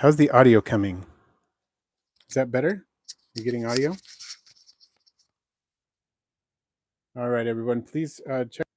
How's the audio coming? Is that better? You getting audio? All right, everyone, please check.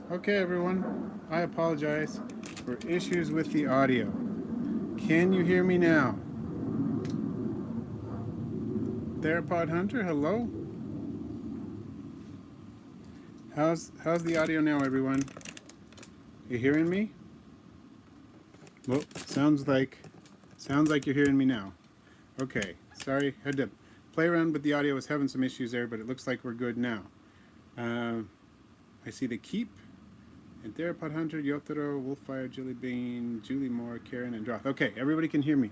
Okay, everyone, I apologize for issues with the audio. Can you hear me now? Theropod Hunter, hello. How's the audio now, everyone? You hearing me? Well, sounds like you're hearing me now. Okay, sorry, had to play around with the audio. I was having some issues there, but it looks like we're good now. I see the Keep, and Theropod Hunter, Yotaro, Wolfire, Jilly Bean, Julie Moore, Karen, and Droth. Okay, everybody can hear me.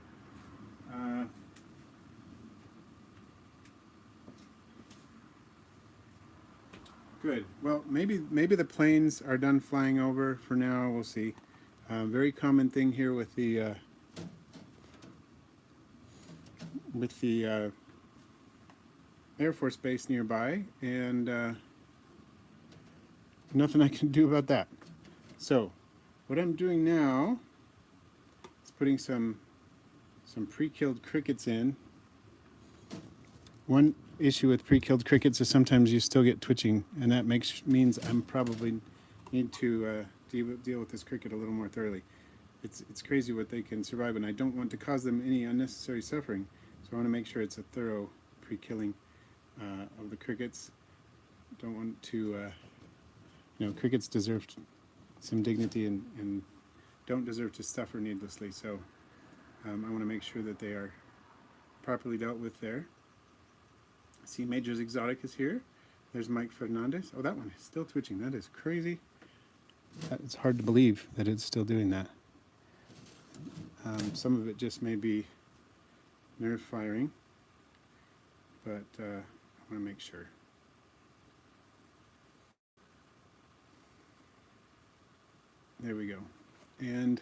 Good. Well, maybe the planes are done flying over for now. We'll see. Very common thing here with the Air Force Base nearby, and nothing I can do about that. So, what I'm doing now is putting some pre-killed crickets in. One issue with pre-killed crickets is sometimes you still get twitching, and that means I'm probably need to deal with this cricket a little more thoroughly. It's crazy what they can survive, and I don't want to cause them any unnecessary suffering, so I want to make sure it's a thorough pre-killing of the crickets. Don't want to, crickets deserve some dignity and don't deserve to suffer needlessly, so I want to make sure that they are properly dealt with there. I see Major's Exotic is here. There's Mike Fernandez. Oh, that one is still twitching. That is crazy. It's hard to believe that it's still doing that. Some of it just may be nerve firing, but I want to make sure. There we go. And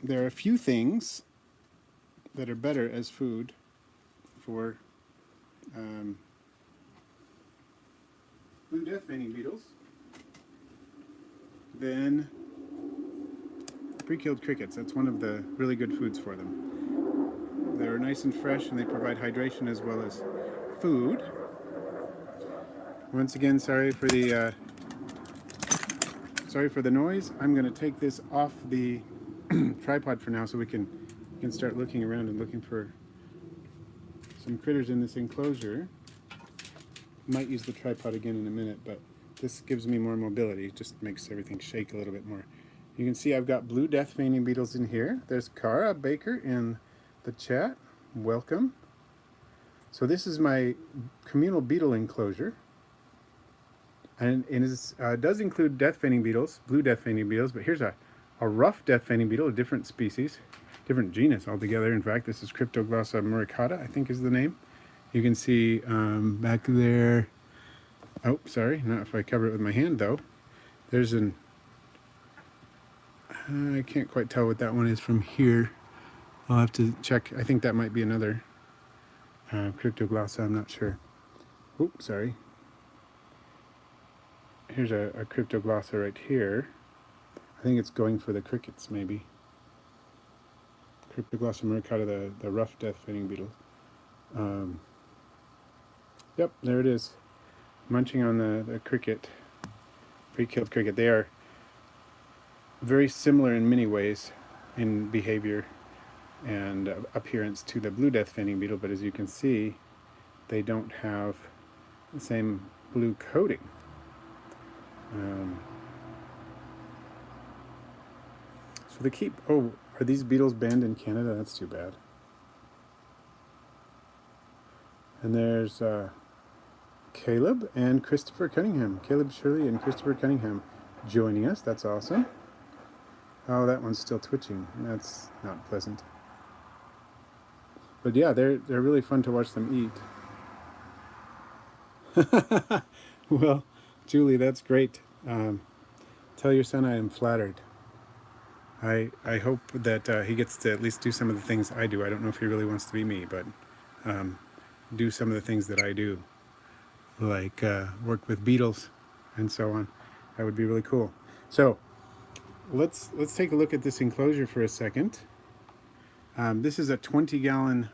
there are a few things that are better as food for blue death veining beetles than pre-killed crickets. That's one of the really good foods for them. They're nice and fresh, and they provide hydration as well as food. Once again, sorry for the noise. I'm going to take this off the tripod for now, so we can start looking around and looking for some critters in this enclosure. Might use the tripod again in a minute, but this gives me more mobility. It just makes everything shake a little bit more. You can see I've got blue death feigning beetles in here. There's Cara Baker in the chat. Welcome. So this is my communal beetle enclosure. And it does include death feigning beetles, blue death feigning beetles, but here's a rough death feigning beetle, a different species, different genus altogether. In fact, this is Cryptoglossa muricata, I think is the name. You can see back there, oh, sorry, not if I cover it with my hand though. There's an, I can't quite tell what that one is from here. I'll have to check. I think that might be another Cryptoglossa, I'm not sure. Oops, sorry. Here's a Cryptoglossa right here. I think it's going for the crickets, maybe. Cryptoglossa muricata, the rough death feigning beetle. Yep, there it is. Munching on the cricket, pre-killed cricket. They are very similar in many ways in behavior and appearance to the blue death feigning beetle, but as you can see, they don't have the same blue coating. So they keep, oh, are these beetles banned in Canada? That's too bad. And there's Caleb and Christopher Cunningham. Caleb Shirley and Christopher Cunningham joining us. That's awesome. Oh, that one's still twitching. That's not pleasant. But yeah, they're really fun to watch them eat. Well, Julie, that's great. Tell your son I am flattered. I hope that he gets to at least do some of the things I do. I don't know if he really wants to be me, but do some of the things that I do, like work with beetles and so on. That would be really cool. So let's take a look at this enclosure for a second. This is a 20-gallon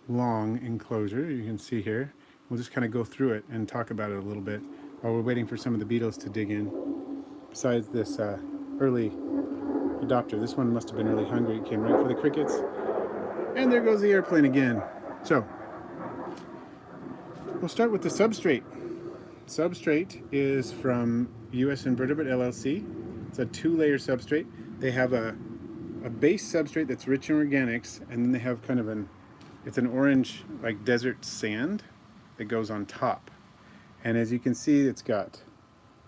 long enclosure. You can see here. We'll just kind of go through it and talk about it a little bit while we're waiting for some of the beetles to dig in. Besides this early adopter, this one must have been really hungry. It came right for the crickets. And there goes the airplane again. So we'll start with the substrate. Substrate is from US Invertebrate LLC. It's a 2-layer substrate. They have a base substrate that's rich in organics, and then they have kind of it's an orange, like desert sand that goes on top. And as you can see, it's got,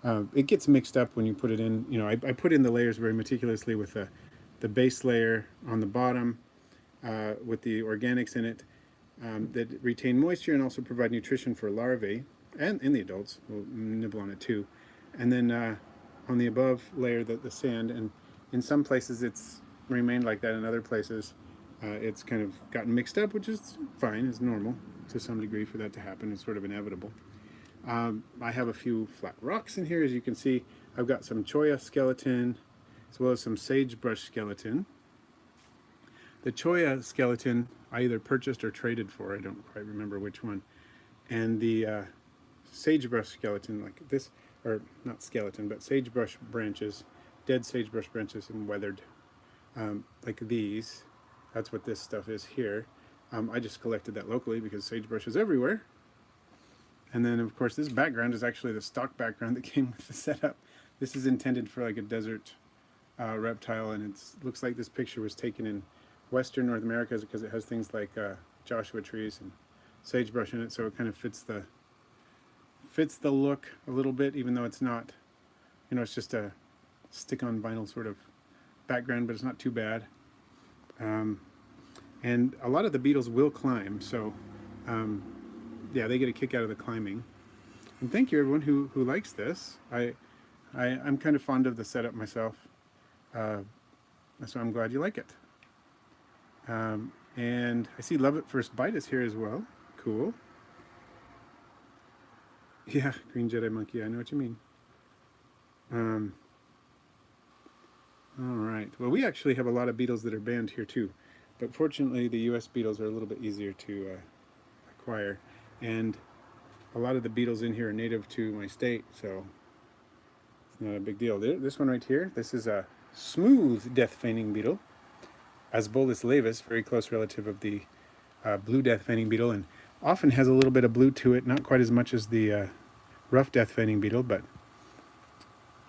it gets mixed up when you put it in. You know, I put in the layers very meticulously with the base layer on the bottom with the organics in it that retain moisture and also provide nutrition for larvae, and in the adults, we'll nibble on it too. And then on the above layer, the sand, and in some places it's remained like that. In other places it's kind of gotten mixed up, which is fine, it's normal to some degree for that to happen. It's sort of inevitable. I have a few flat rocks in here. As you can see, I've got some cholla skeleton as well as some sagebrush skeleton. The cholla skeleton I either purchased or traded for, I don't quite remember which one. And the sagebrush skeleton, like this, or not skeleton, but sagebrush branches, dead sagebrush branches and weathered, like these. That's what this stuff is here. I just collected that locally because sagebrush is everywhere. And then of course this background is actually the stock background that came with the setup. This is intended for like a desert reptile, and it looks like this picture was taken in Western North America because it has things like Joshua trees and sagebrush in it, so it kind of fits the look a little bit, even though it's not, you know, it's just a stick-on vinyl sort of background, but it's not too bad. And a lot of the beetles will climb, so yeah, they get a kick out of the climbing. And thank you everyone who likes this. I'm kind of fond of the setup myself, so I'm glad you like it. And I see Love at First Bite is here as well. Cool. Yeah, Green Jedi Monkey, I know what you mean. All right, well, we actually have a lot of beetles that are banned here too, but fortunately the US beetles are a little bit easier to acquire, and a lot of the beetles in here are native to my state, so it's not a big deal. This one right here, this is a smooth death feigning beetle, Asbolus laevis, very close relative of the blue death feigning beetle, and often has a little bit of blue to it, not quite as much as the rough death feigning beetle, but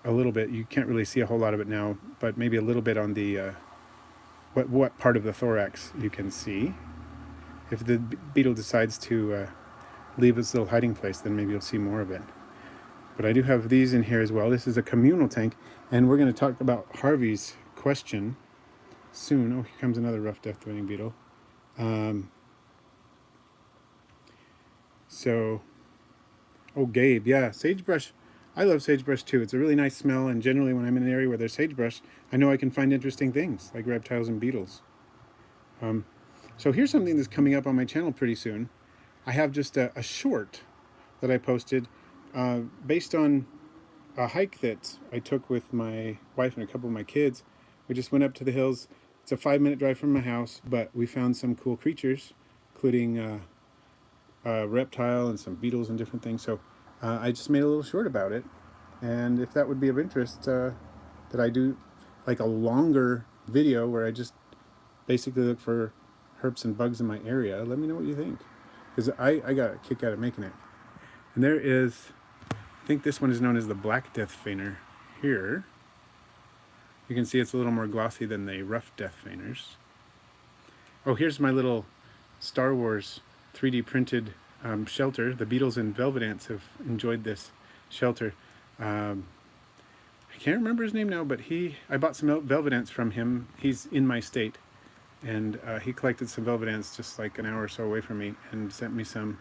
a little bit. You can't really see a whole lot of it now, but maybe a little bit on the what part of the thorax you can see. If the beetle decides to leave its little hiding place, then maybe you'll see more of it. But I do have these in here as well. This is a communal tank, and we're going to talk about Harvey's question soon. Oh, here comes another rough death-threatening beetle. Oh, Gabe, yeah, sagebrush. I love sagebrush too. It's a really nice smell, and generally when I'm in an area where there's sagebrush, I know I can find interesting things, like reptiles and beetles. So here's something that's coming up on my channel pretty soon. I have just a short that I posted based on a hike that I took with my wife and a couple of my kids. We just went up to the hills. It's a 5-minute drive from my house, but we found some cool creatures, including a reptile and some beetles and different things. So I just made a little short about it. And if that would be of interest, that I do like a longer video where I just basically look for herps and bugs in my area, let me know what you think. Because I got a kick out of making it. And there is, I think this one is known as the black death feiner here. You can see it's a little more glossy than the rough death feiners. Oh, here's my little Star Wars 3D printed shelter. The beetles and velvet ants have enjoyed this shelter. I can't remember his name now, but I bought some velvet ants from him. He's in my state, and he collected some velvet ants just like an hour or so away from me and sent me some,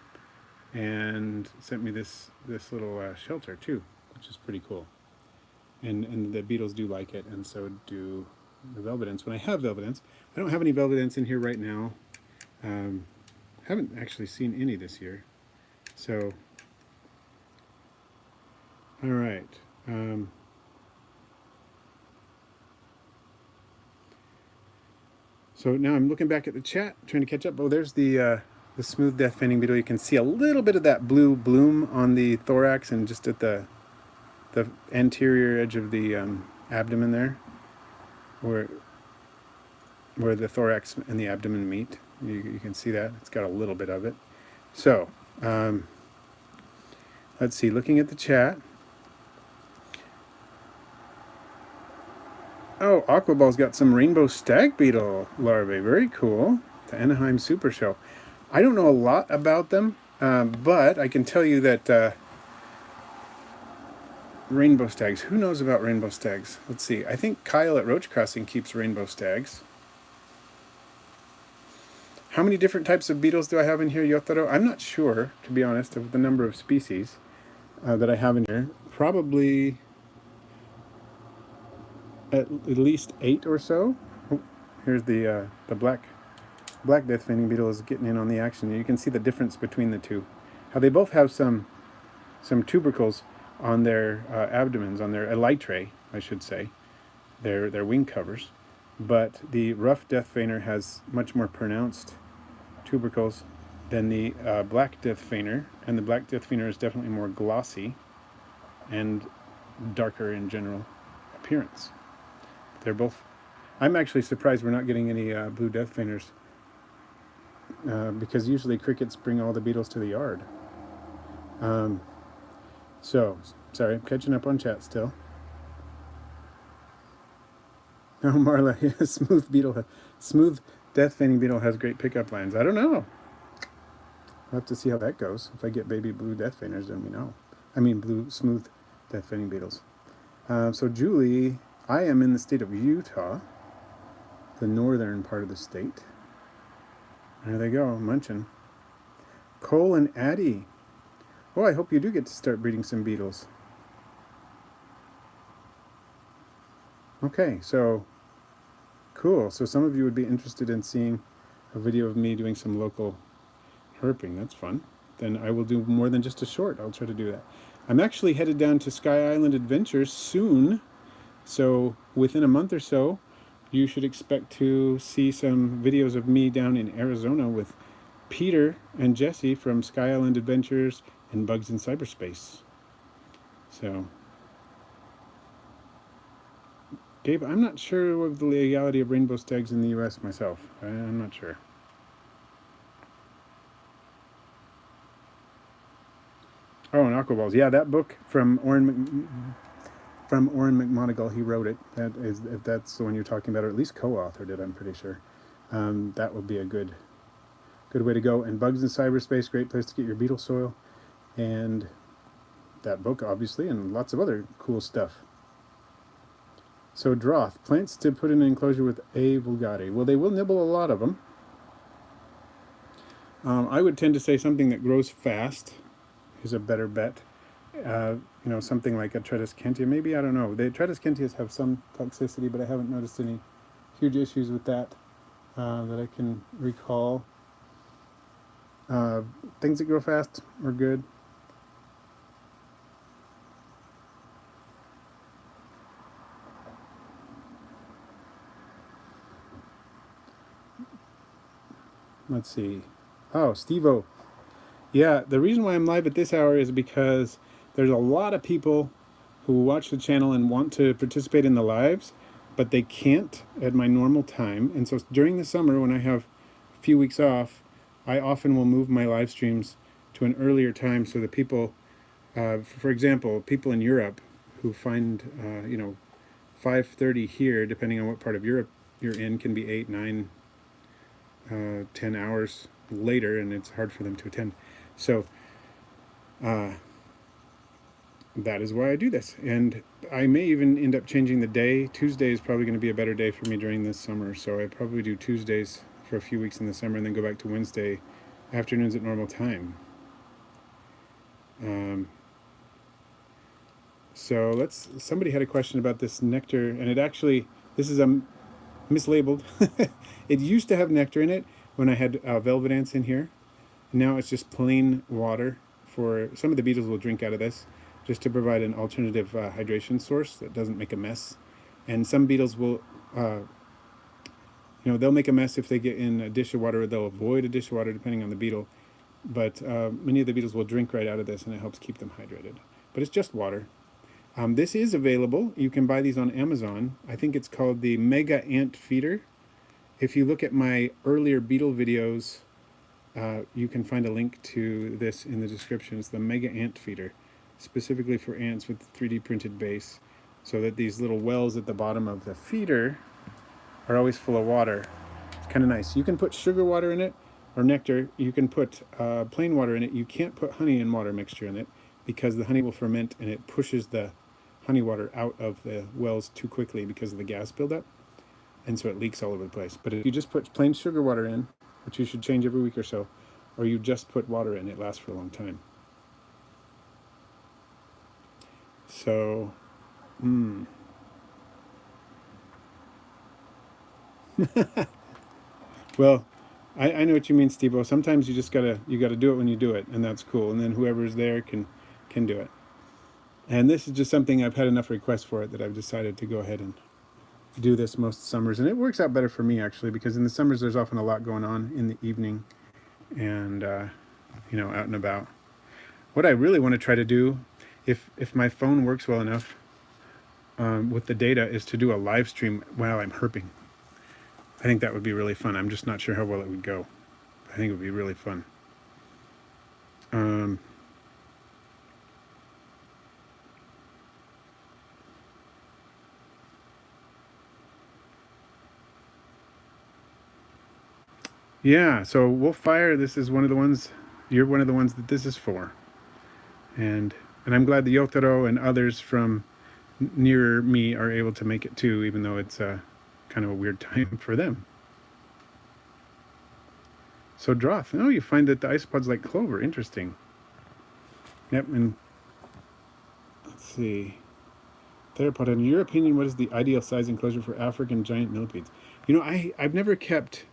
and sent me this little shelter too, which is pretty cool. And the beetles do like it, and so do the velvet ants. When I have velvet ants, I don't have any velvet ants in here right now. Haven't actually seen any this year. So, all right. So now I'm looking back at the chat, trying to catch up. Oh, there's the smooth death feigning beetle. You can see a little bit of that blue bloom on the thorax and just at the anterior edge of the abdomen there, where the thorax and the abdomen meet. You can see that. It's got a little bit of it. So, let's see, looking at the chat. Oh, Aquaball's got some rainbow stag beetle larvae. Very cool. The Anaheim Super Show. I don't know a lot about them, but I can tell you that rainbow stags. Who knows about rainbow stags? Let's see. I think Kyle at Roach Crossing keeps rainbow stags. How many different types of beetles do I have in here, Yotaro? I'm not sure, to be honest, of the number of species that I have in here. Probably at least 8 or so. Oh, here's the black death feigning beetle is getting in on the action. You can see the difference between the two. How they both have some tubercles on their abdomens, on their elytrae, I should say, their wing covers. But the rough death feiner has much more pronounced tubercles than the black death feiner, and the black death feiner is definitely more glossy and darker in general appearance. They're both. I'm actually surprised we're not getting any blue death feiners, because usually crickets bring all the beetles to the yard. So, sorry, I'm catching up on chat still. Oh, Marla, yeah, smooth death feigning beetle has great pickup lines. I don't know. We'll have to see how that goes. If I get baby blue death feiners, then we know. I mean, blue smooth death feigning beetles. So Julie, I am in the state of Utah, the northern part of the state. There they go, munching. Cole and Addie. Oh, I hope you do get to start breeding some beetles. Okay, so cool. So some of you would be interested in seeing a video of me doing some local herping. That's fun. Then I will do more than just a short. I'll try to do that. I'm actually headed down to Sky Island Adventures soon. So within a month or so, you should expect to see some videos of me down in Arizona with Peter and Jesse from Sky Island Adventures and Bugs in Cyberspace. So, Gabe, I'm not sure of the legality of rainbow stags in the U.S. myself. I'm not sure. Oh, and Aquaballs. Yeah, that book from from Oren McMonigal. He wrote it. That is, if that's the one you're talking about, or at least co-authored it, I'm pretty sure. That would be a good way to go. And Bugs in Cyberspace, great place to get your beetle soil. And that book, obviously, and lots of other cool stuff. So Droth, plants to put in an enclosure with A. vulgare. Well, they will nibble a lot of them. I would tend to say something that grows fast is a better bet. Something like a Tretis kentia, maybe, I don't know. The Tretis kentias have some toxicity, but I haven't noticed any huge issues with that that I can recall. Things that grow fast are good. Let's see. Oh, Steve-O. Yeah, the reason why I'm live at this hour is because there's a lot of people who watch the channel and want to participate in the lives, but they can't at my normal time. And so during the summer, when I have a few weeks off, I often will move my live streams to an earlier time so that people, for example, people in Europe who find, 5:30 here, depending on what part of Europe you're in, can be 8, 9, 10 hours later, and it's hard for them to attend. So that is why I do this. And I may even end up changing the day. Tuesday is probably going to be a better day for me during this summer, so I probably do Tuesdays for a few weeks in the summer and then go back to Wednesday afternoons at normal time. So somebody had a question about this nectar, and this is mislabeled. It used to have nectar in it when I had velvet ants in here. Now it's just plain water. For some of the beetles will drink out of this just to provide an alternative hydration source that doesn't make a mess. And some beetles will, they'll make a mess if they get in a dish of water, or they'll avoid a dish of water depending on the beetle. But many of the beetles will drink right out of this, and it helps keep them hydrated. But it's just water. This is available. You can buy these on Amazon. I think it's called the Mega Ant Feeder. If you look at my earlier beetle videos, you can find a link to this in the description. It's the Mega Ant Feeder, specifically for ants with 3D printed base, so that these little wells at the bottom of the feeder are always full of water. It's kind of nice. You can put sugar water in it, or nectar. You can put plain water in it. You can't put honey and water mixture in it, because the honey will ferment and it pushes the honey water out of the wells too quickly because of the gas buildup, and so it leaks all over the place. But if you just put plain sugar water in, which you should change every week or so, or you just put water in, it lasts for a long time. So, well, I know what you mean, Steve-O. Sometimes you just gotta do it when you do it, and that's cool. And then whoever's there can do it. And this is just something I've had enough requests for it that I've decided to go ahead and do this most summers. And it works out better for me, actually, because in the summers there's often a lot going on in the evening and, out and about. What I really want to try to do, if my phone works well enough with the data, is to do a live stream while I'm herping. I think that would be really fun. I'm just not sure how well it would go. I think it would be really fun. Yeah, so Wolffire, this is one of the ones, you're one of the ones that this is for. And I'm glad the Yotaro and others from nearer me are able to make it too, even though it's kind of a weird time for them. So Droth, you find that the isopods like clover. Interesting. Yep, and let's see. Theropod, in your opinion, what is the ideal size enclosure for African giant millipedes? I've never kept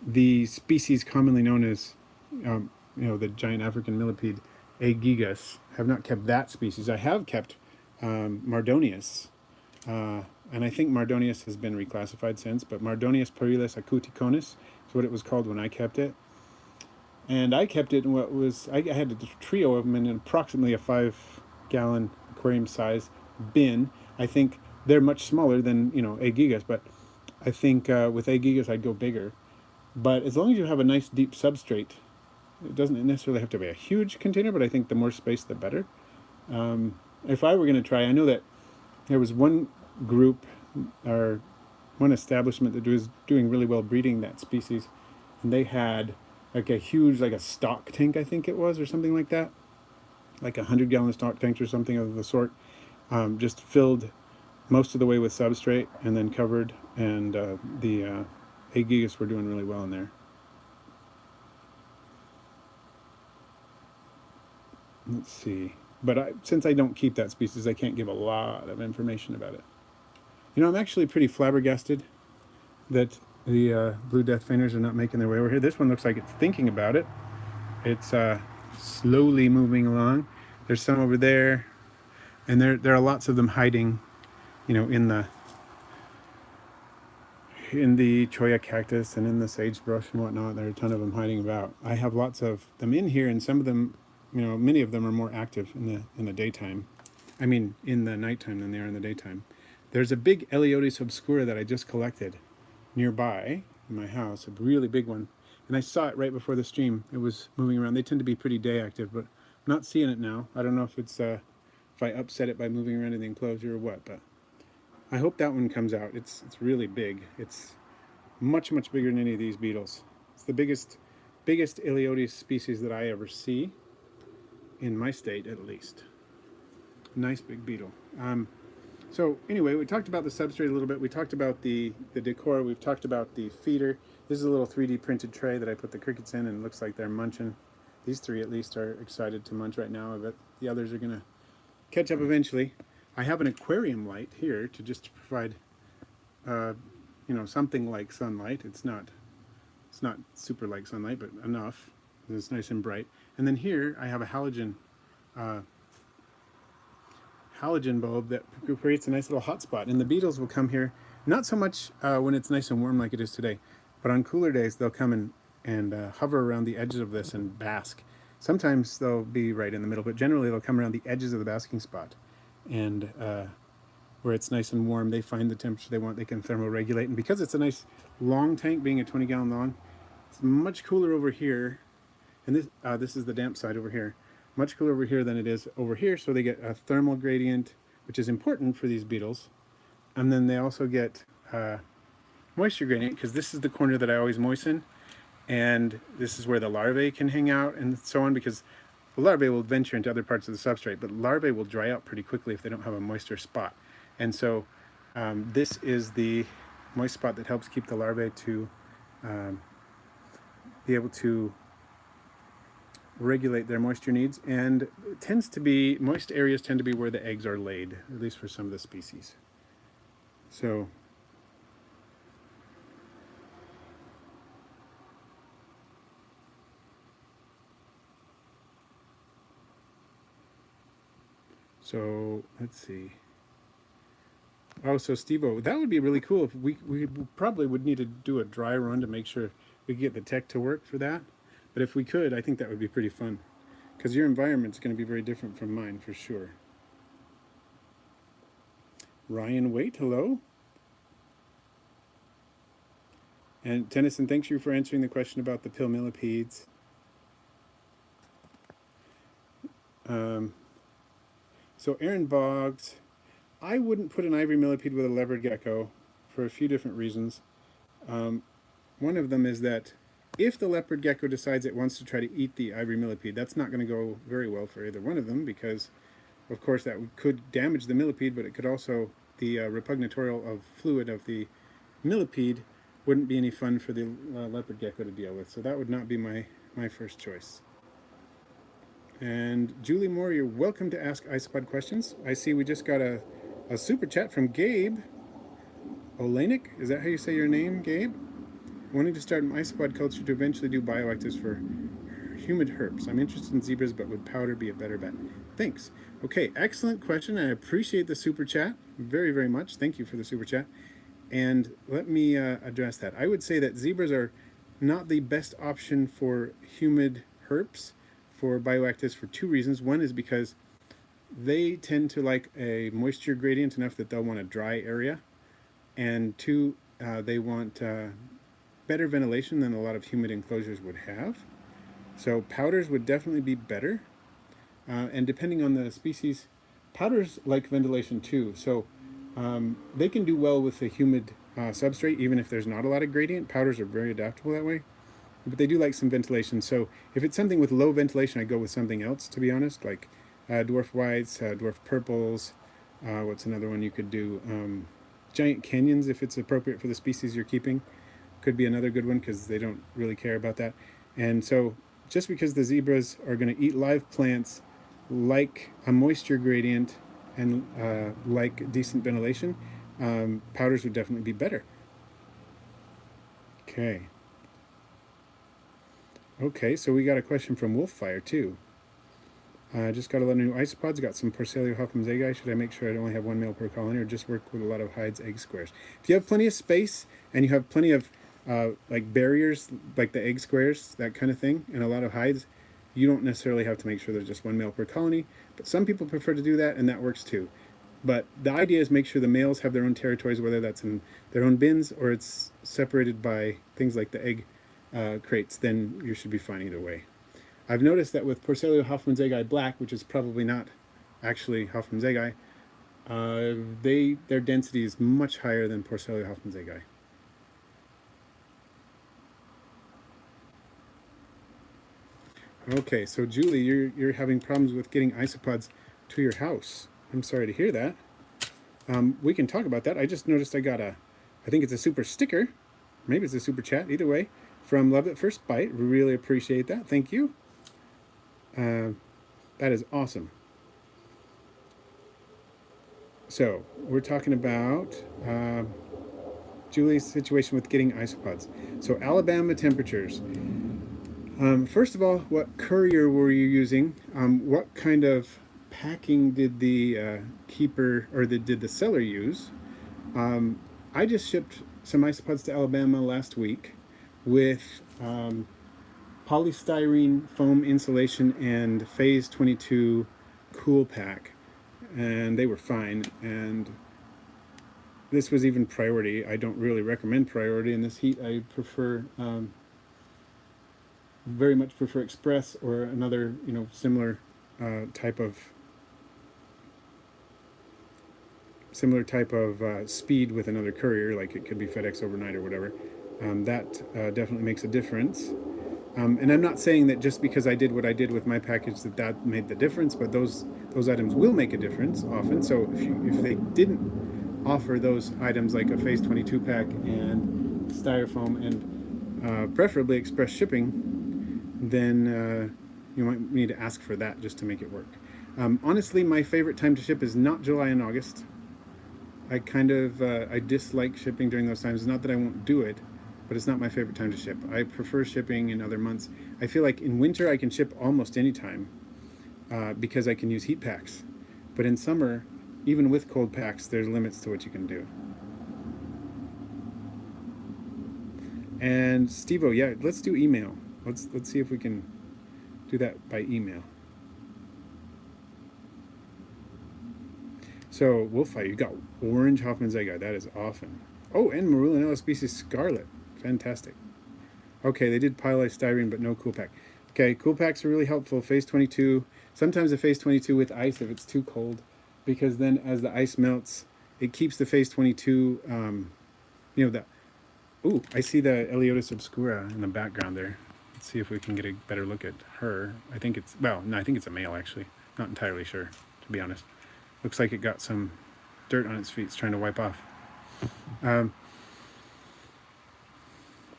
the species commonly known as, the giant African millipede, A. gigas. Have not kept that species. I have kept Mardonius, and I think Mardonius has been reclassified since, but Mardonius parilis acuticonis is what it was called when I kept it. And I kept it in what was, I had a trio of them in approximately a 5-gallon aquarium size bin. I think they're much smaller than, A. gigas, but I think with A. gigas I'd go bigger. But as long as you have a nice deep substrate, it doesn't necessarily have to be a huge container, but I think the more space the better. if I were going to try, I know that there was one group or one establishment that was doing really well breeding that species, and they had like a huge, like a stock tank, I think it was, or something like that, like 100-gallon stock tanks or something of the sort, just filled most of the way with substrate and then covered, and the Aegigas were doing really well in there. Let's see. But since I don't keep that species, I can't give a lot of information about it. You know, I'm actually pretty flabbergasted that the blue death fainters are not making their way over here. This one looks like it's thinking about it. It's slowly moving along. There's some over there, and there are lots of them hiding, you know, in the cholla cactus and in the sagebrush and whatnot. There are a ton of them hiding about. I have lots of them in here, and some of them, you know, many of them are more active in the daytime. I mean, in the nighttime than they are in the daytime. There's a big Eleotis obscura that I just collected nearby in my house, a really big one. And I saw it right before the stream. It was moving around. They tend to be pretty day active, but I'm not seeing it now. I don't know if it's if I upset it by moving around in the enclosure or what, but I hope that one comes out. It's really big. It's much bigger than any of these beetles. It's the biggest Eleotis species that I ever see in my state, at least. Nice big beetle. So anyway, we talked about the substrate a little bit. We talked about the decor. We've talked about the feeder. This is a little 3D printed tray that I put the crickets in, and it looks like they're munching. These three at least are excited to munch right now. I bet the others are going to catch up eventually. I have an aquarium light here to just provide, you know, something like sunlight. It's not super like sunlight, but enough. It's nice and bright. And then here I have a halogen bulb that creates a nice little hotspot. And the beetles will come here, not so much when it's nice and warm like it is today, but on cooler days they'll come and hover around the edges of this and bask. Sometimes they'll be right in the middle, but generally they'll come around the edges of the basking spot. And where it's nice and warm, they find the temperature they want, they can thermoregulate. And because it's a nice long tank, being a 20-gallon long, it's much cooler over here. And this is the damp side over here. Much cooler over here than it is over here, so they get a thermal gradient, which is important for these beetles. And then they also get moisture gradient, because this is the corner that I always moisten, and this is where the larvae can hang out and so on, because the larvae will venture into other parts of the substrate, but larvae will dry out pretty quickly if they don't have a moisture spot. And so this is the moist spot that helps keep the larvae to be able to regulate their moisture needs, and it tends to be, moist areas tend to be where the eggs are laid, at least for some of the species. So let's see. Oh, so Steve-O, that would be really cool if we probably would need to do a dry run to make sure we could get the tech to work for that. But if we could, I think that would be pretty fun, because your environment's going to be very different from mine for sure. Ryan Waite, hello. And Tennyson, thanks you for answering the question about the pill millipedes. So Aaron Boggs, I wouldn't put an ivory millipede with a leopard gecko for a few different reasons. One of them is that if the leopard gecko decides it wants to try to eat the ivory millipede, that's not going to go very well for either one of them, because of course that could damage the millipede, but it could also, the repugnatorial of fluid of the millipede wouldn't be any fun for the leopard gecko to deal with. So that would not be my first choice. And Julie Moore, you're welcome to ask isopod questions. I see we just got a super chat from Gabe Olenek. Is that how you say your name, Gabe? Wanting to start an isopod culture to eventually do bioactives for humid herps. I'm interested in zebras, but would powder be a better bet? Thanks. Okay, excellent question. I appreciate the super chat very, very much. Thank you for the super chat. And let me address that. I would say that zebras are not the best option for humid herps for bioactives for two reasons. One is because they tend to like a moisture gradient enough that they'll want a dry area. And two, they want better ventilation than a lot of humid enclosures would have. So powders would definitely be better. And depending on the species, Powders like ventilation too, so they can do well with a humid substrate, even if there's not a lot of gradient. Powders are very adaptable that way, but they do like some ventilation. So if it's something with low ventilation, I go with something else, to be honest, like dwarf whites, dwarf purples. What's another one you could do? Giant canyons, if it's appropriate for the species you're keeping, could be another good one because they don't really care about that. And so just because the zebras are going to eat live plants, like a moisture gradient and like decent ventilation, powders would definitely be better. Okay, so we got a question from Wolffire too. Just got a lot of new isopods. Got some Porcelio hoffmannseggi. Should I make sure I only have one male per colony, or just work with a lot of hides, egg squares? If you have plenty of space and you have plenty of like barriers, like the egg squares, that kind of thing, and a lot of hides, you don't necessarily have to make sure there's just one male per colony. But some people prefer to do that, and that works too. But the idea is make sure the males have their own territories, whether that's in their own bins or it's separated by things like the egg crates. Then you should be fine either way. I've noticed that with Porcelio hoffmannseggi black, which is probably not actually hoffmannseggi, their density is much higher than Porcelio hoffmannseggi. Okay, so Julie, you're having problems with getting isopods to your house. I'm sorry to hear that. We can talk about that. I just noticed I got I think it's a super sticker. Maybe it's a super chat, either way, from Love at First Bite. Really appreciate that. Thank you. That is awesome. So we're talking about Julie's situation with getting isopods. So Alabama temperatures. First of all, what courier were you using? What kind of packing did the keeper or did the seller use? I just shipped some isopods to Alabama last week with polystyrene foam insulation and phase 22 cool pack, and they were fine. And this was even priority. I don't really recommend priority in this heat. I prefer very much prefer express or another similar type of speed with another courier, like it could be FedEx overnight or whatever. That definitely makes a difference. And I'm not saying that just because I did what I did with my package that made the difference, but those items will make a difference often. So if they didn't offer those items like a phase 22 pack and styrofoam and preferably express shipping, then you might need to ask for that just to make it work. Honestly, my favorite time to ship is not July and August. I dislike shipping during those times. It's not that I won't do it, but it's not my favorite time to ship. I prefer shipping in other months. I feel like in winter I can ship almost any time because I can use heat packs. But in summer, even with cold packs, there's limits to what you can do. And Steve-O, yeah, let's do email. Let's see if we can do that by email. So Wolffire, you got orange hoffmannseggi. That is awesome. Oh, and Marullinella species scarlet. Fantastic. Okay, they did polystyrene, but no cool pack. Okay, cool packs are really helpful. Phase 22. Sometimes a phase 22 with ice if it's too cold, because then as the ice melts, it keeps the phase 22. Ooh, I see the Eliotis obscura in the background there. Let's see if we can get a better look at her. I think it's a male actually. Not entirely sure, to be honest. Looks like it got some dirt on its feet. It's trying to wipe off.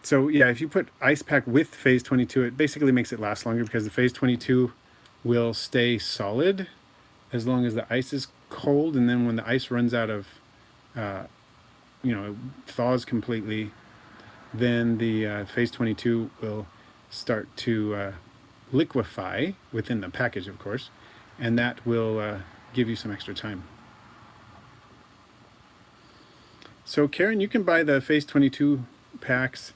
So yeah, if you put ice pack with phase 22, it basically makes it last longer because the phase 22 will stay solid as long as the ice is cold, and then when the ice runs out of, it thaws completely, then the phase 22 will start to liquefy within the package, of course, and that will give you some extra time. So Karen, you can buy the phase 22 packs,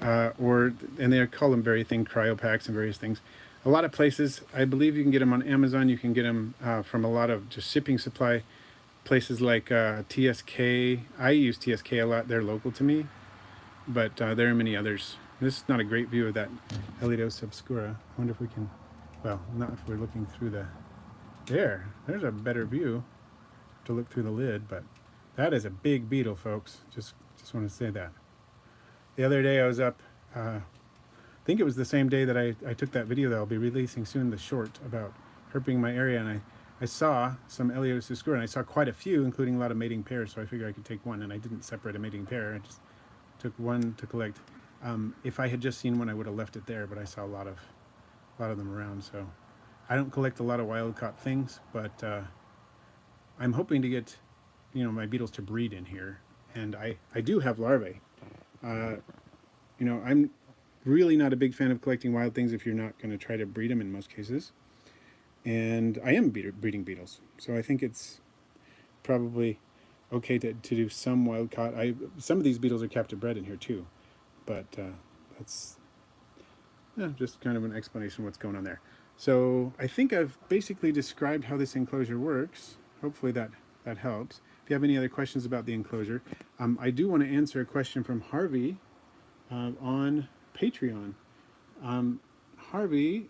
and they call them very thin cryo packs and various things. A lot of places, I believe you can get them on Amazon. You can get them from a lot of just shipping supply places like TSK. I use TSK a lot. They're local to me, but there are many others. This is not a great view of that Eliotis obscura. I wonder if we can, well, not if we're looking through the There's a better view to look through the lid, but that is a big beetle, folks. Just want to say that. The other day I was up, I think it was the same day that I took that video that I'll be releasing soon, the short about herping my area, and I saw some Eliotis obscura, and I saw quite a few, including a lot of mating pairs, so I figured I could take one, and I didn't separate a mating pair. I just took one to collect. If I had just seen one, I would have left it there, but I saw a lot of them around, so I don't collect a lot of wild-caught things, but I'm hoping to get, my beetles to breed in here, and I do have larvae. I'm really not a big fan of collecting wild things if you're not going to try to breed them in most cases. And I am breeding beetles, so I think it's probably okay to do some wild caught. Some of these beetles are captive bred in here too, but that's just kind of an explanation of what's going on there. So I think I've basically described how this enclosure works. Hopefully that helps. If you have any other questions about the enclosure, I do want to answer a question from Harvey on Patreon. Harvey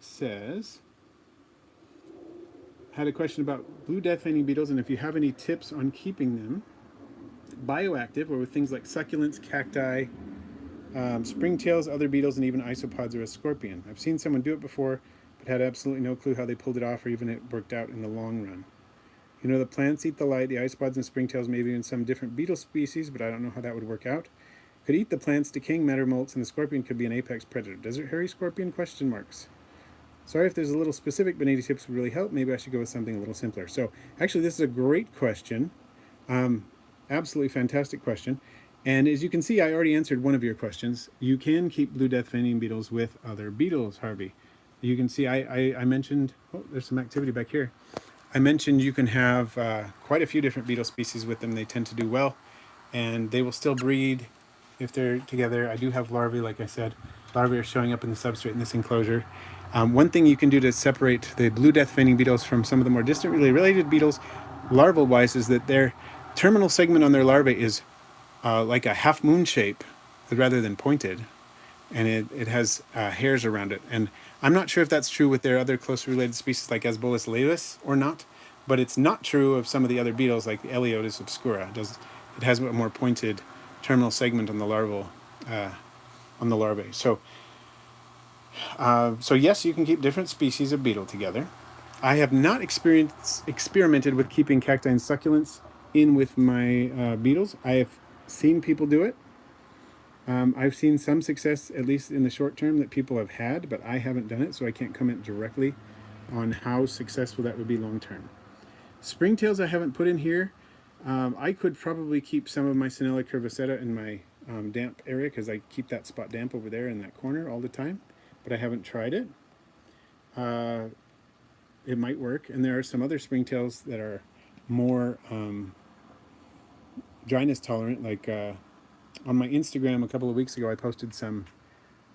had a question about blue death veining beetles and if you have any tips on keeping them bioactive, or with things like succulents, cacti, springtails, other beetles, and even isopods or a scorpion. I've seen someone do it before, but had absolutely no clue how they pulled it off or even it worked out in the long run. The plants eat the light, the isopods and springtails, maybe in some different beetle species, but I don't know how that would work out. Could eat the plants, decaying matter molts, and the scorpion could be an apex predator. Desert hairy scorpion? ? Sorry if there's a little specific, but any tips would really help. Maybe I should go with something a little simpler. So actually this is a great question. Absolutely fantastic question. And as you can see, I already answered one of your questions. You can keep blue death veining beetles with other beetles, Harvey. You can see I mentioned, there's some activity back here. I mentioned you can have quite a few different beetle species with them. They tend to do well, and they will still breed if they're together. I do have larvae, like I said. Larvae are showing up in the substrate in this enclosure. One thing you can do to separate the blue death veining beetles from some of the more distantly related beetles, larval-wise, is that their terminal segment on their larvae is like a half moon shape rather than pointed, and it has hairs around it. And I'm not sure if that's true with their other closely related species like Asbolus laevis or not, but it's not true of some of the other beetles like Eliotis obscura. It has a more pointed terminal segment on the larvae. So yes, you can keep different species of beetle together. I have not experimented with keeping cacti and succulents in with my beetles. I have seen people do it. I've seen some success, at least in the short term, that people have had, but I haven't done it, so I can't comment directly on how successful that would be long term. Springtails I haven't put in here. I could probably keep some of my Sinella curviceta in my damp area, because I keep that spot damp over there in that corner all the time, but I haven't tried it. It might work, and there are some other springtails that are more dryness tolerant, like on my Instagram a couple of weeks ago I posted some.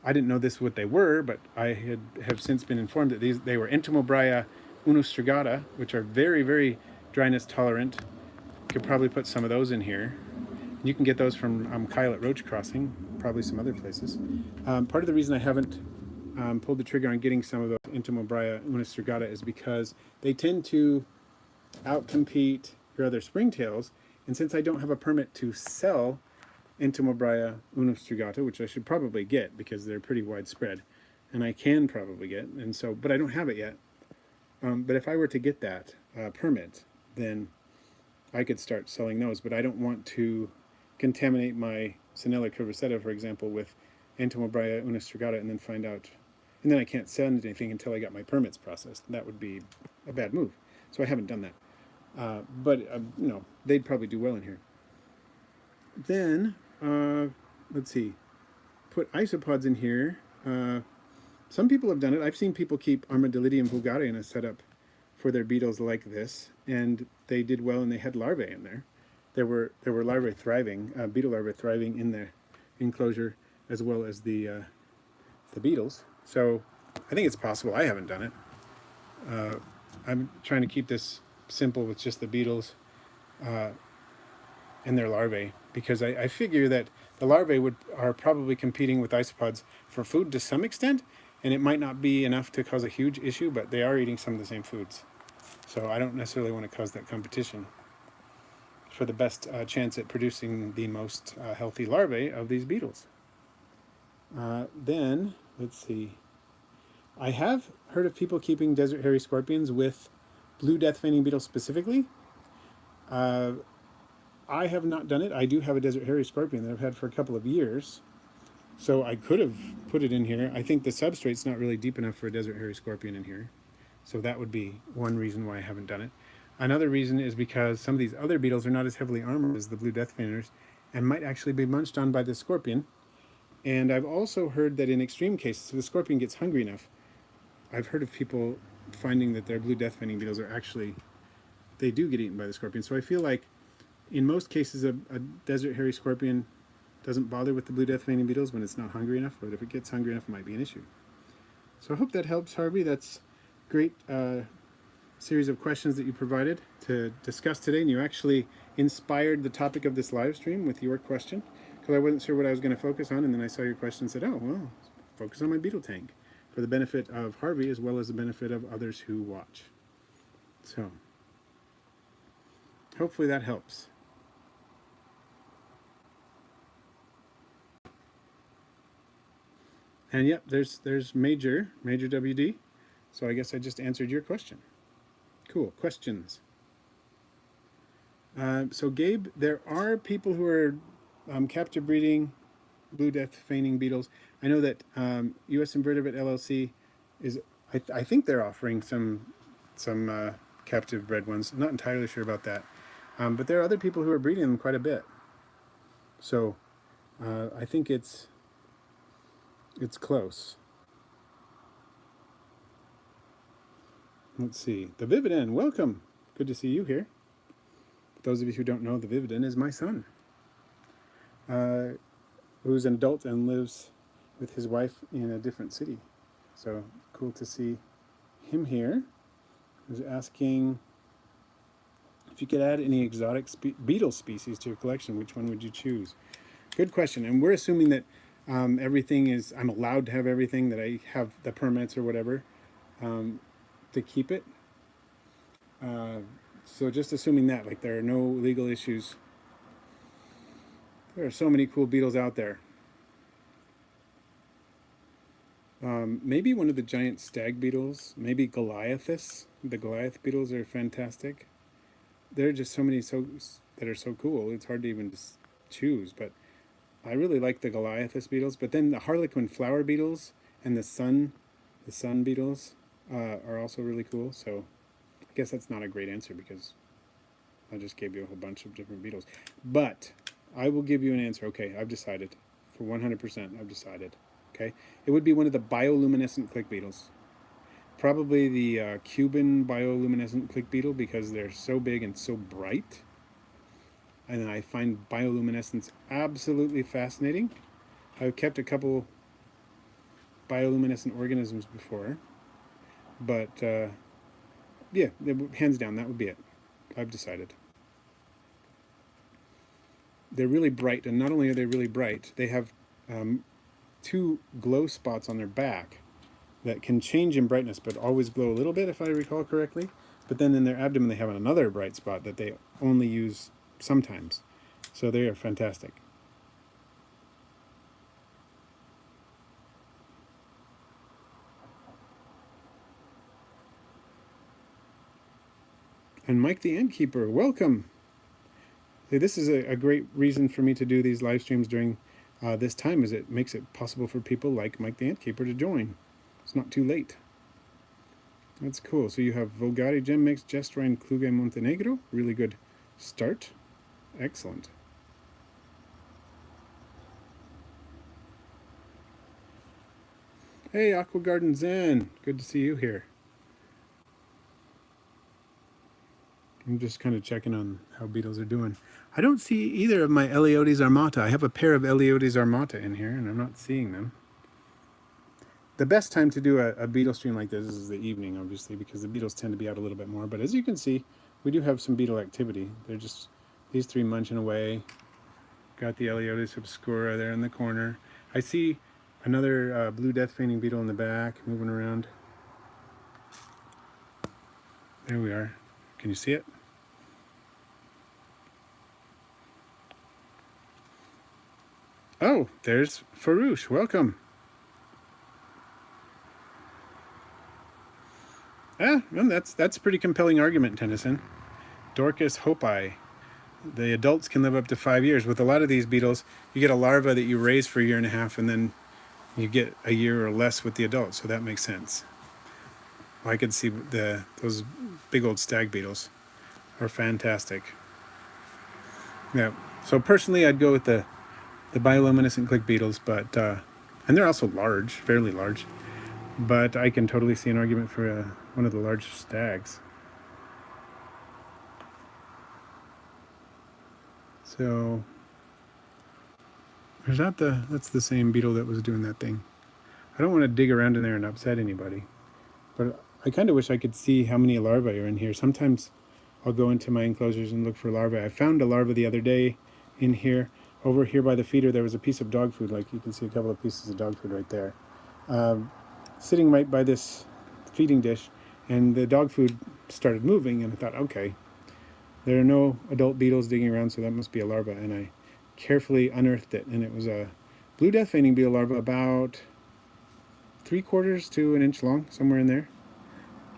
I didn't know this what they were, but I have since been informed that they were Entomobria unistrigata, which are very, very dryness tolerant. You could probably put some of those in here. You can get those from Kyle at Roach Crossing, probably some other places. Part of the reason I haven't pulled the trigger on getting some of those Entomobria unistrigata is because they tend to outcompete your other springtails, and since I don't have a permit to sell Entomobria unistrigata, which I should probably get because they're pretty widespread, and I can probably get, and so, but I don't have it yet. But if I were to get that permit, then I could start selling those, but I don't want to contaminate my Sinella curviceta, for example, with Entomobria unistrigata and then find out, and then I can't send anything until I got my permits processed. That would be a bad move. So I haven't done that. But they'd probably do well in here. Then, let's see, put isopods in here. Some people have done it. I've seen people keep Armadillidium vulgare in a setup for their beetles like this, and they did well, and they had larvae in there. There were larvae thriving, beetle larvae thriving in the enclosure, as well as the beetles. So I think it's possible. I haven't done it. I'm trying to keep this simple with just the beetles and their larvae, because I figure that the larvae are probably competing with isopods for food to some extent, and it might not be enough to cause a huge issue, but they are eating some of the same foods. So I don't necessarily want to cause that competition for the best chance at producing the most healthy larvae of these beetles. Then, let's see. I have heard of people keeping desert hairy scorpions with blue death feigning beetles specifically. I have not done it. I do have a desert hairy scorpion that I've had for a couple of years. So I could have put it in here. I think the substrate's not really deep enough for a desert hairy scorpion in here. So that would be one reason why I haven't done it. Another reason is because some of these other beetles are not as heavily armored as the blue death feigners and might actually be munched on by the scorpion. And I've also heard that in extreme cases, if the scorpion gets hungry enough, I've heard of people finding that their blue death feigning beetles are actually, they do get eaten by the scorpion. So I feel like in most cases a desert hairy scorpion doesn't bother with the blue death feigning beetles when it's not hungry enough, but if it gets hungry enough, it might be an issue. So I hope that helps, Harvey. That's great series of questions that you provided to discuss today, and you actually inspired the topic of this live stream with your question, because I wasn't sure what I was going to focus on, and then I saw your question and said, oh, well, focus on my beetle tank, for the benefit of Harvey as well as the benefit of others who watch. So hopefully that helps. And yep, there's Major WD. So I guess I just answered your question. Cool, questions. So Gabe, there are people who are captive breeding blue death feigning beetles. I know that U.S. Invertebrate LLC is, I think they're offering some captive bred ones. I'm not entirely sure about that. But there are other people who are breeding them quite a bit. So I think it's close. Let's see. The Vividan, welcome. Good to see you here. For those of you who don't know, the Vividan is my son, who's an adult and lives with his wife in a different city. So cool to see him here. Who's asking if you could add any exotic beetle species to your collection, which one would you choose? Good question. And we're assuming that everything is, I'm allowed to have everything, that I have the permits or whatever to keep it. So just assuming that, like, there are no legal issues. There are so many cool beetles out there. Maybe one of the giant stag beetles, maybe Goliathus. The Goliath beetles are fantastic. There are just so many that are so cool. It's hard to even just choose, but I really like the Goliathus beetles. But then the Harlequin flower beetles and the sun beetles are also really cool. So I guess that's not a great answer because I just gave you a whole bunch of different beetles. But I will give you an answer. Okay, I've decided. For 100%, I've decided. Okay, it would be one of the bioluminescent click beetles. Probably the Cuban bioluminescent click beetle because they're so big and so bright. And I find bioluminescence absolutely fascinating. I've kept a couple bioluminescent organisms before. But yeah, hands down, that would be it. I've decided. They're really bright, and not only are they really bright, they have two glow spots on their back that can change in brightness, but always glow a little bit, if I recall correctly. But then in their abdomen, they have another bright spot that they only use sometimes. So they are fantastic. And Mike the Innkeeper, welcome. See, this is a great reason for me to do these live streams during this time, is it makes it possible for people like Mike the Innkeeper to join. It's not too late. That's cool. So you have Vulgari Gem Mix, Gestra, and Kluge Montenegro. Really good start. Excellent. Hey, Aqua Garden Zen. Good to see you here. I'm just kind of checking on how beetles are doing. I don't see either of my Eleodes armata. I have a pair of Eleodes armata in here, and I'm not seeing them. The best time to do a beetle stream like this is the evening, obviously, because the beetles tend to be out a little bit more. But as you can see, we do have some beetle activity. They're just these three munching away. Got the Eleodes obscura there in the corner. I see another blue death feigning beetle in the back, moving around. There we are. Can you see it? Oh, there's Farouche. Welcome. Well, that's a pretty compelling argument, Tennyson. Dorcas hopi. The adults can live up to 5 years. With a lot of these beetles, you get a larva that you raise for a year and a half, and then you get a year or less with the adults. So that makes sense. I could see those big old stag beetles are fantastic. Yeah. So personally, I'd go with the bioluminescent click beetles, but and they're also large, fairly large. But I can totally see an argument for one of the large stags. So is that's the same beetle that was doing that thing. I don't want to dig around in there and upset anybody, but I kind of wish I could see how many larvae are in here. Sometimes I'll go into my enclosures and look for larvae. I found a larva the other day in here. Over here by the feeder, there was a piece of dog food. Like you can see a couple of pieces of dog food right there. Sitting right by this feeding dish, and the dog food started moving, and I thought, okay, there are no adult beetles digging around, so that must be a larva. And I carefully unearthed it, and it was a blue death feigning beetle larva about 3/4 to an inch long, somewhere in there.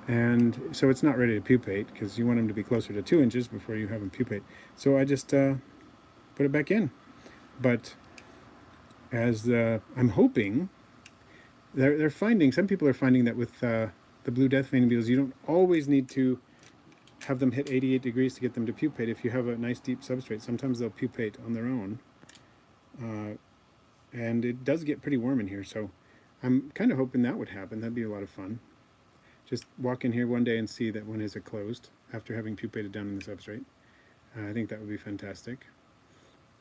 And so it's not ready to pupate because you want them to be closer to 2 inches before you have them pupate. So I just put it back in. But as I'm hoping, they're finding, some people are finding that with the blue death feigning beetles, you don't always need to have them hit 88 degrees to get them to pupate. If you have a nice deep substrate, sometimes they'll pupate on their own. And it does get pretty warm in here, so I'm kind of hoping that would happen. That'd be a lot of fun. Just walk in here one day and see that one is closed after having pupated down in the substrate. I think that would be fantastic.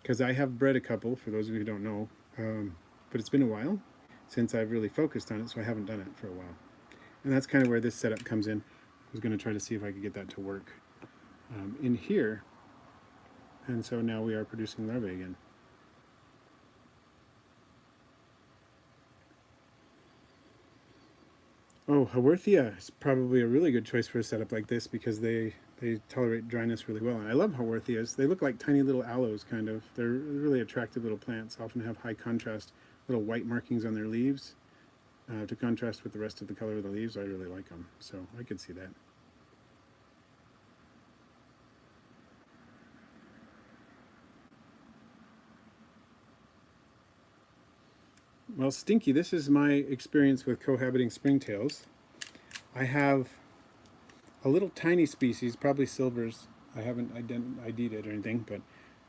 Because I have bred a couple, for those of you who don't know, but it's been a while since I've really focused on it, so I haven't done it for a while. And that's kind of where this setup comes in. I was going to try to see if I could get that to work in here. And so now we are producing larvae again. Oh, Haworthia is probably a really good choice for a setup like this because they tolerate dryness really well. And I love Haworthias. They look like tiny little aloes, kind of. They're really attractive little plants, often have high contrast, little white markings on their leaves to contrast with the rest of the color of the leaves. I really like them, so I could see that. Well, Stinky, this is my experience with cohabiting springtails. I have a little tiny species, probably silvers. I haven't ID'd it or anything, but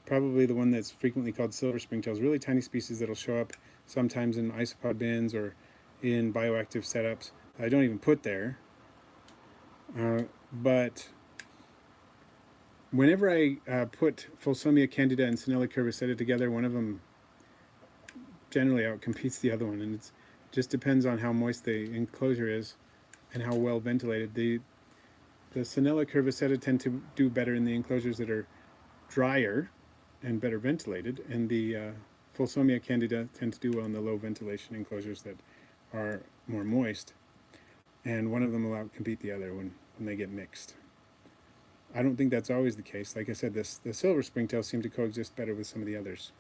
probably the one that's frequently called silver springtails. Really tiny species that'll show up sometimes in isopod bins or in bioactive setups. I don't even put there. But whenever I put Fulsomia candida and Sinella curvicida together, one of them generally outcompetes the other one, and it just depends on how moist the enclosure is and how well ventilated. The Sinella curvicida tend to do better in the enclosures that are drier and better ventilated, and the Fulsomia candida tend to do well in the low ventilation enclosures that are more moist. And one of them will outcompete the other when they get mixed. I don't think that's always the case. Like I said, the silver springtails seem to coexist better with some of the others.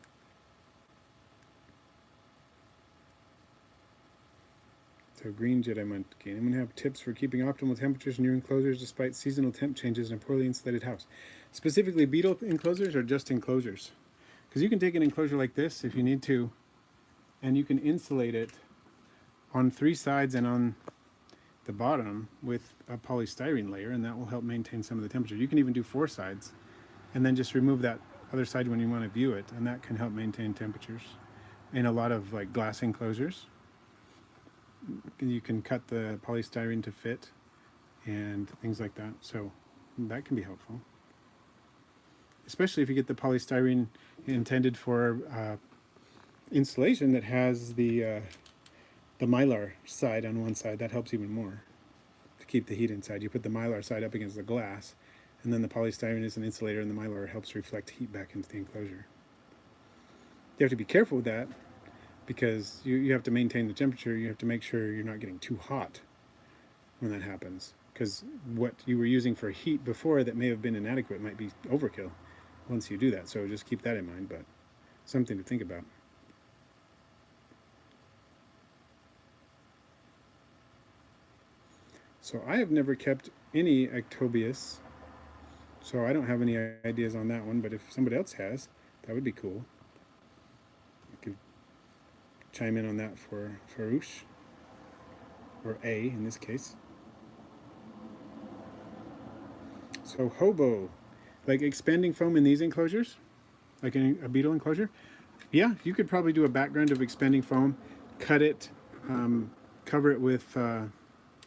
So green Jedi monkey. Anyone have tips for keeping optimal temperatures in your enclosures despite seasonal temp changes in a poorly insulated house? Specifically beetle enclosures or just enclosures? Because you can take an enclosure like this if you need to, and you can insulate it on 3 sides and on the bottom with a polystyrene layer, and that will help maintain some of the temperature. You can even do 4 sides and then just remove that other side when you want to view it, and that can help maintain temperatures. In a lot of like glass enclosures, you can cut the polystyrene to fit and things like that, so that can be helpful, especially if you get the polystyrene intended for insulation that has the mylar side on one side. That helps even more to keep the heat inside. You put the mylar side up against the glass, and then the polystyrene is an insulator, and the mylar helps reflect heat back into the enclosure. You have to be careful with that because you have to maintain the temperature. You have to make sure you're not getting too hot when that happens. because what you were using for heat before that may have been inadequate might be overkill once you do that. So just keep that in mind, but something to think about. So I have never kept any Ectobius, so I don't have any ideas on that one, but if somebody else has, that would be cool. I could chime in on that for Farouche, or A in this case. So hobo, like expanding foam in these enclosures, like in a beetle enclosure, yeah, you could probably do a background of expanding foam, cut it, cover it with,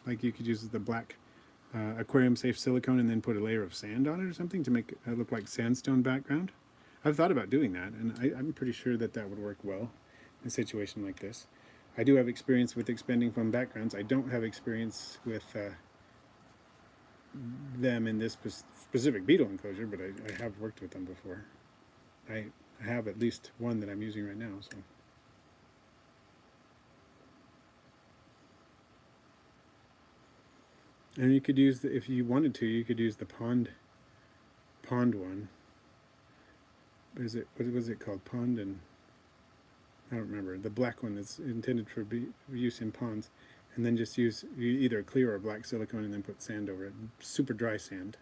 like you could use the black aquarium safe silicone and then put a layer of sand on it or something to make it look like sandstone background. I've thought about doing that, and I'm pretty sure that that would work well in a situation like this. I do have experience with expanding foam backgrounds. I don't have experience with them in this specific beetle enclosure, but I have worked with them before. I have at least one that I'm using right now. So. And you could use if you wanted to, you could use the pond one. What was it called? Pond and I don't remember. The black one that's intended for use in ponds, and then just use either clear or black silicone and then put sand over it, super dry sand.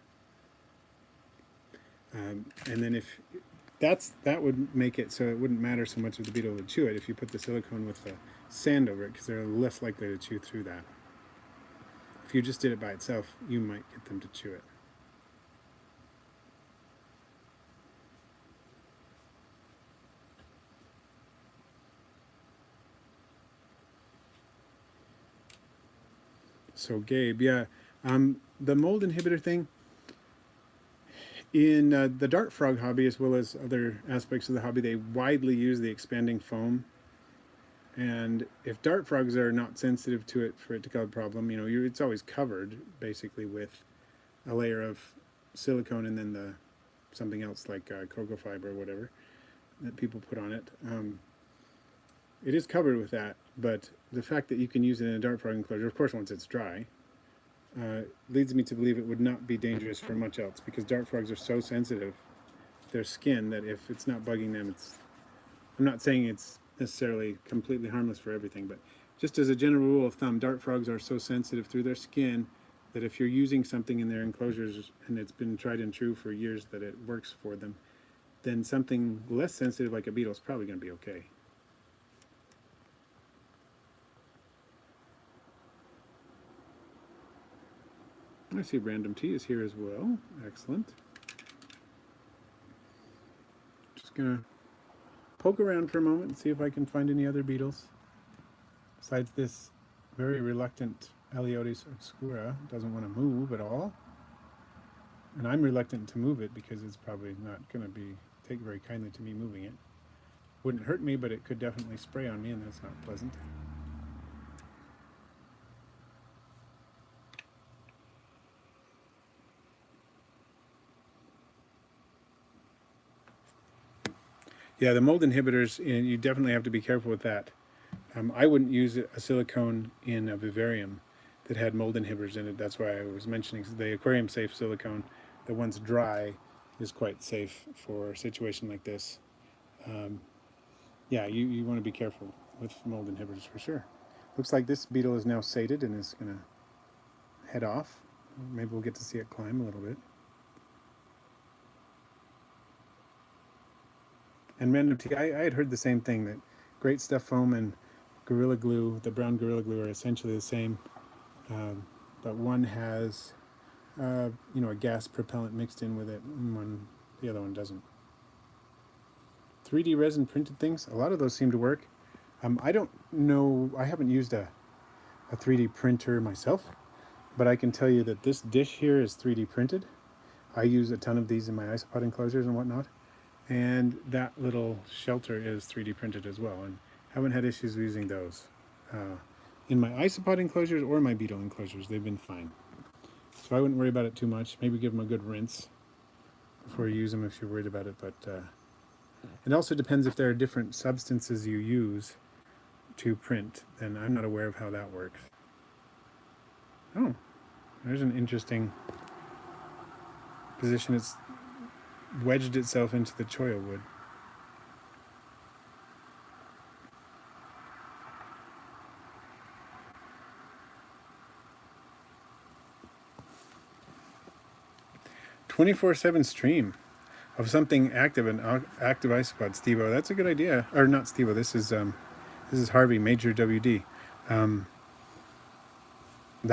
And then if that would make it so it wouldn't matter so much if the beetle would chew it if you put the silicone with the sand over it, because they're less likely to chew through that. If you just did it by itself, you might get them to chew it. So Gabe, yeah, the mold inhibitor thing, in the dart frog hobby as well as other aspects of the hobby, they widely use the expanding foam. And if dart frogs are not sensitive to it for it to cause a problem, it's always covered basically with a layer of silicone and then something else like cocoa fiber or whatever that people put on it. It is covered with that, but the fact that you can use it in a dart frog enclosure, of course once it's dry, leads me to believe it would not be dangerous for much else, because dart frogs are so sensitive to their skin that if it's not bugging them, I'm not saying it's necessarily completely harmless for everything, but just as a general rule of thumb, dart frogs are so sensitive through their skin that if you're using something in their enclosures and it's been tried and true for years that it works for them, then something less sensitive like a beetle is probably going to be okay. I see Random T is here as well. Excellent. Just gonna poke around for a moment and see if I can find any other beetles. Besides this very reluctant Aliotis obscura, doesn't want to move at all. And I'm reluctant to move it because it's probably not going to take very kindly to me moving it. Wouldn't hurt me, but it could definitely spray on me, and that's not pleasant. Yeah, the mold inhibitors, you definitely have to be careful with that. I wouldn't use a silicone in a vivarium that had mold inhibitors in it. That's why I was mentioning the aquarium safe silicone, the one's dry, is quite safe for a situation like this. Yeah, you want to be careful with mold inhibitors for sure. Looks like this beetle is now sated and is going to head off. Maybe we'll get to see it climb a little bit. And Random T, I had heard the same thing, that Great Stuff Foam and Gorilla Glue, the brown Gorilla Glue, are essentially the same, but one has a gas propellant mixed in with it, and the other one doesn't. 3D resin printed things, a lot of those seem to work. I don't know, I haven't used a 3D printer myself, but I can tell you that this dish here is 3D printed. I use a ton of these in my isopod enclosures and whatnot. And that little shelter is 3D printed as well, and haven't had issues using those. In my isopod enclosures or my beetle enclosures, they've been fine. So I wouldn't worry about it too much. Maybe give them a good rinse before you use them if you're worried about it. But it also depends if there are different substances you use to print. Then I'm not aware of how that works. Oh, There's an interesting position. It's wedged itself into the cholla wood. "24/7 stream of something active, an active isopod." Steve-O, that's a good idea. Or not Steve-O. This is Harvey, Major WD. That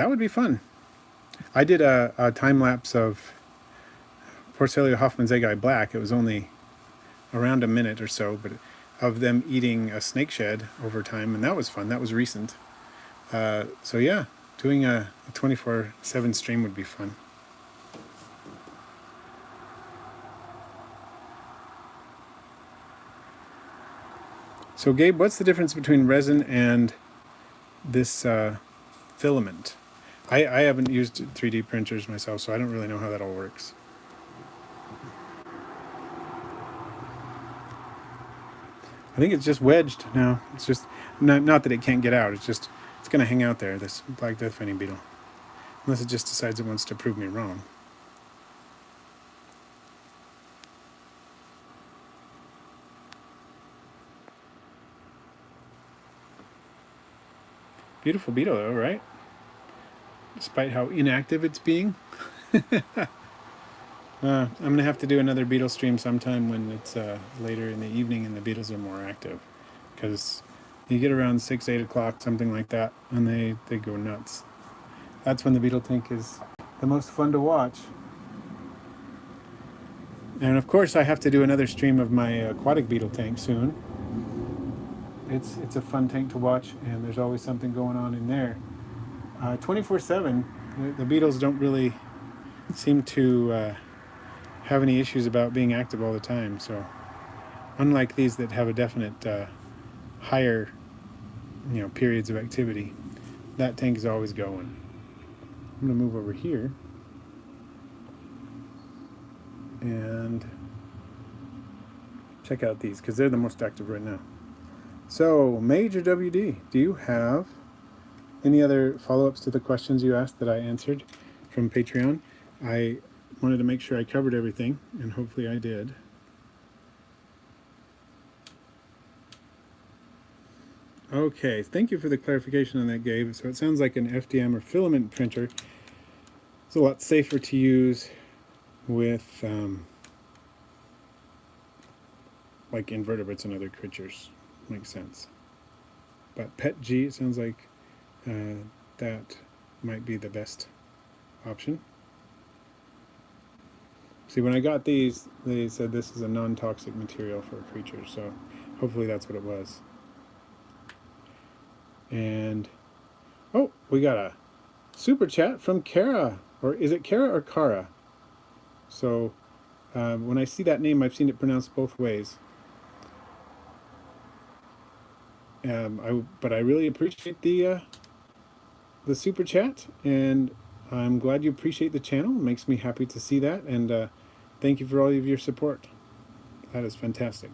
would be fun. I did a time lapse of Porcellia Hoffman's Egg Eye Black. It was only around a minute or so, but of them eating a snake shed over time, and that was fun. That was recent. So yeah, doing a 24/7 stream would be fun. So Gabe, what's the difference between resin and this filament? I haven't used 3D printers myself, so I don't really know how that all works. I think it's just wedged now. It's just not that it can't get out. It's just it's going to hang out there, this black death veining beetle, unless it just decides it wants to prove me wrong. Beautiful beetle though, right? Despite how inactive it's being. I'm going to have to do another beetle stream sometime when it's later in the evening and the beetles are more active. Because you get around 6, 8 o'clock, something like that, and they go nuts. That's when the beetle tank is the most fun to watch. And of course I have to do another stream of my aquatic beetle tank soon. It's a fun tank to watch, and there's always something going on in there. 24/7, the beetles don't really seem to have any issues about being active all the time. So unlike these that have a definite higher periods of activity, that tank is always going. I'm going to move over here and check out these because they're the most active right now. So Major WD, do you have any other follow-ups to the questions you asked that I answered from Patreon? I wanted to make sure I covered everything, and hopefully I did. Okay, thank you for the clarification on that, Gabe. So it sounds like an FDM or filament printer is a lot safer to use with like invertebrates and other creatures. Makes sense. But PETG, it sounds like that might be the best option. See, when I got these, they said this is a non-toxic material for creatures, so hopefully that's what it was. And, oh, we got a super chat from Kara. Or is it Kara or Kara? So when I see that name, I've seen it pronounced both ways. But I really appreciate the super chat, and I'm glad you appreciate the channel. It makes me happy to see that, and thank you for all of your support. That is fantastic.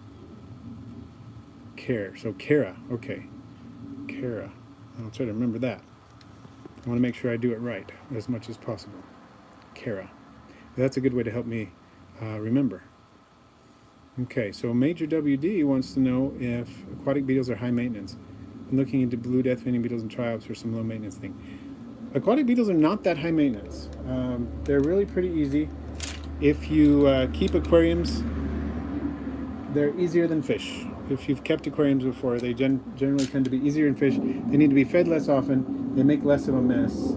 So Kara, okay. Kara, I'll try to remember that. I want to make sure I do it right as much as possible. Kara. That's a good way to help me remember. Okay, so Major WD wants to know if aquatic beetles are high maintenance. I'm looking into blue death veining beetles and triobs for some low maintenance thing. Aquatic beetles are not that high maintenance. They're really pretty easy. If you keep aquariums, they're easier than fish. If you've kept aquariums before, they generally tend to be easier than fish. They need to be fed less often. They make less of a mess.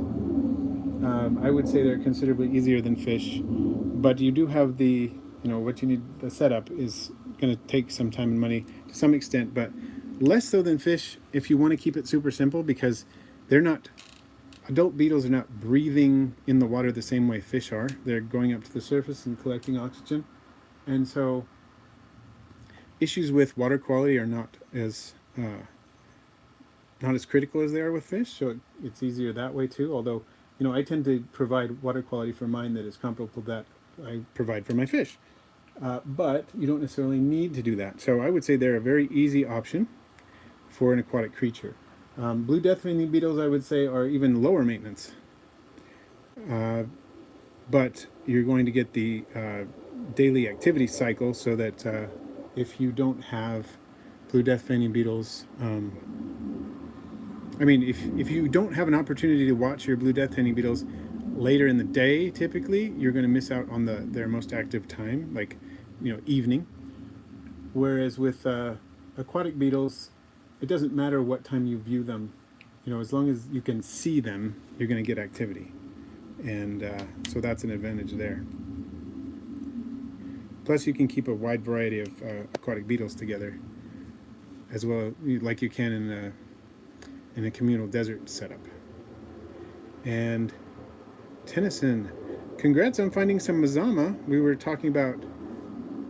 I would say they're considerably easier than fish, but you do have the, what you need, the setup is going to take some time and money to some extent, but less so than fish if you want to keep it super simple, because adult beetles are not breathing in the water the same way fish are. They're going up to the surface and collecting oxygen. And so issues with water quality are not as critical as they are with fish, so it's easier that way too. Although, I tend to provide water quality for mine that is comparable to that I provide for my fish. But you don't necessarily need to do that. So I would say they're a very easy option for an aquatic creature. Blue death veining beetles, I would say, are even lower maintenance. but you're going to get the daily activity cycle, so that if you don't have blue death veined beetles, if you don't have an opportunity to watch your blue death veined beetles later in the day, typically you're going to miss out on their most active time, like evening. Whereas with aquatic beetles, it doesn't matter what time you view them. As long as you can see them, you're going to get activity, and so that's an advantage there. Plus, you can keep a wide variety of aquatic beetles together, as well, like you can in a communal desert setup. And Tennyson, congrats on finding some Mazama. We were talking about,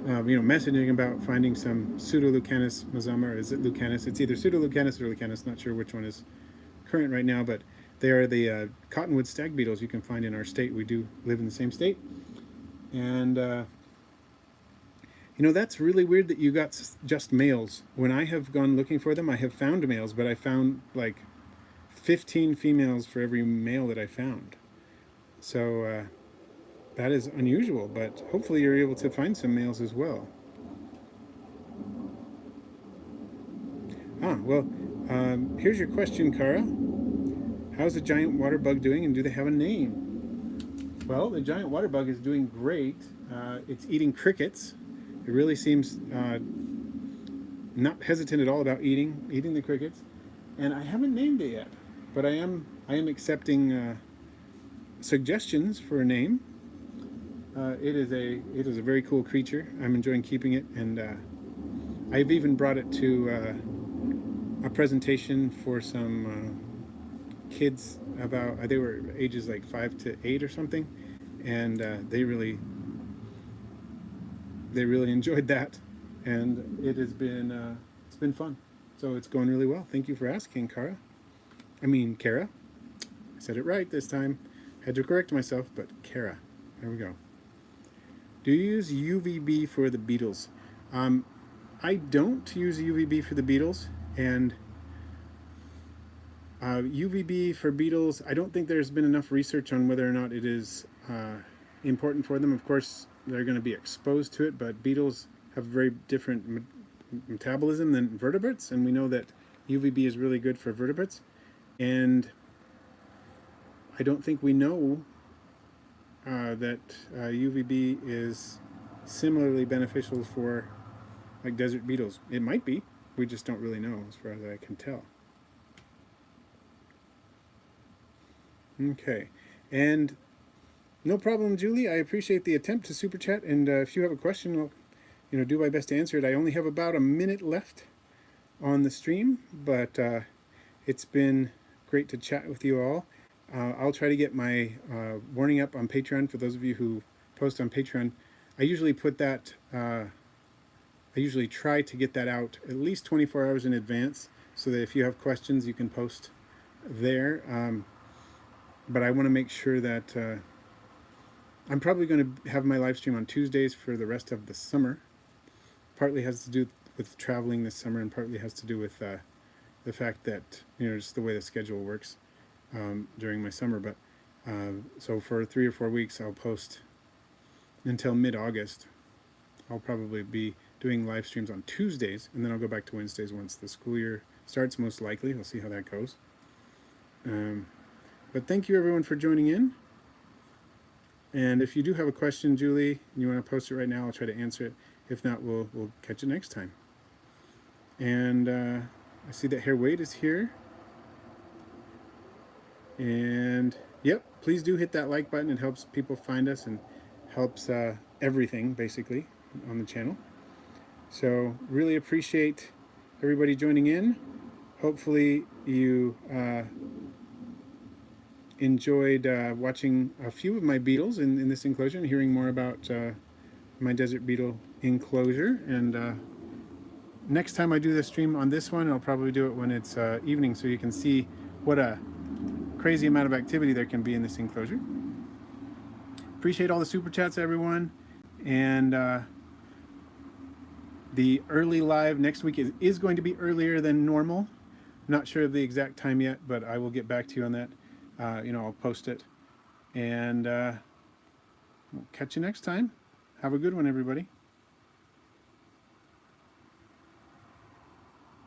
messaging about finding some Pseudolucanus Mazama, or is it Lucanus? It's either Pseudolucanus or Lucanus, not sure which one is current right now, but they are the cottonwood stag beetles you can find in our state. We do live in the same state. And, that's really weird that you got just males. When I have gone looking for them, I have found males, but I found like 15 females for every male that I found. So that is unusual, but hopefully you're able to find some males as well. Here's your question, Kara. How's the giant water bug doing, and do they have a name? Well, the giant water bug is doing great. It's eating crickets. It really seems not hesitant at all about eating the crickets. And I haven't named it yet, but I am accepting suggestions for a name. It is a very cool creature. I'm enjoying keeping it, and I've even brought it to a presentation for some kids. They were ages like 5 to 8 or something, and they really enjoyed that, and it's been fun. So it's going really well. Thank you for asking, Kara. I said it right this time. I had to correct myself, but Kara. There we go. Do you use UVB for the beetles? I don't use UVB for the beetles, and UVB for beetles, I don't think there's been enough research on whether or not it is important for them. Of course, they're going to be exposed to it, but beetles have very different metabolism than vertebrates, and we know that UVB is really good for vertebrates, and I don't think we know that UVB is similarly beneficial for like desert beetles. It might be, we just don't really know as far as I can tell. Okay, and no problem, Julie. I appreciate the attempt to super chat, and if you have a question, I'll do my best to answer it. I only have about a minute left on the stream, but it's been great to chat with you all. I'll try to get my warning up on Patreon for those of you who post on Patreon. I usually put that, I usually try to get that out at least 24 hours in advance, so that if you have questions, you can post there. But I want to make sure that I'm probably going to have my live stream on Tuesdays for the rest of the summer. Partly has to do with traveling this summer, and partly has to do with the fact that, just the way the schedule works during my summer. But so for 3 or 4 weeks, I'll post until mid-August. I'll probably be doing live streams on Tuesdays, and then I'll go back to Wednesdays once the school year starts, most likely. We'll see how that goes. But thank you, everyone, for joining in. And if you do have a question, Julie, and you want to post it right now, I'll try to answer it. If not, we'll catch it next time. And I see that Hair Wade is here. And yep, please do hit that like button. It helps people find us and helps everything, basically, on the channel. So really appreciate everybody joining in. Hopefully you enjoyed watching a few of my beetles in this enclosure and hearing more about my desert beetle enclosure. And next time I do the stream on this one, I'll probably do it when it's evening, so you can see what a crazy amount of activity there can be in this enclosure. Appreciate all the super chats, everyone. And the early live next week is going to be earlier than normal. Not sure of the exact time yet, but I will get back to you on that. I'll post it. And we'll catch you next time. Have a good one, everybody.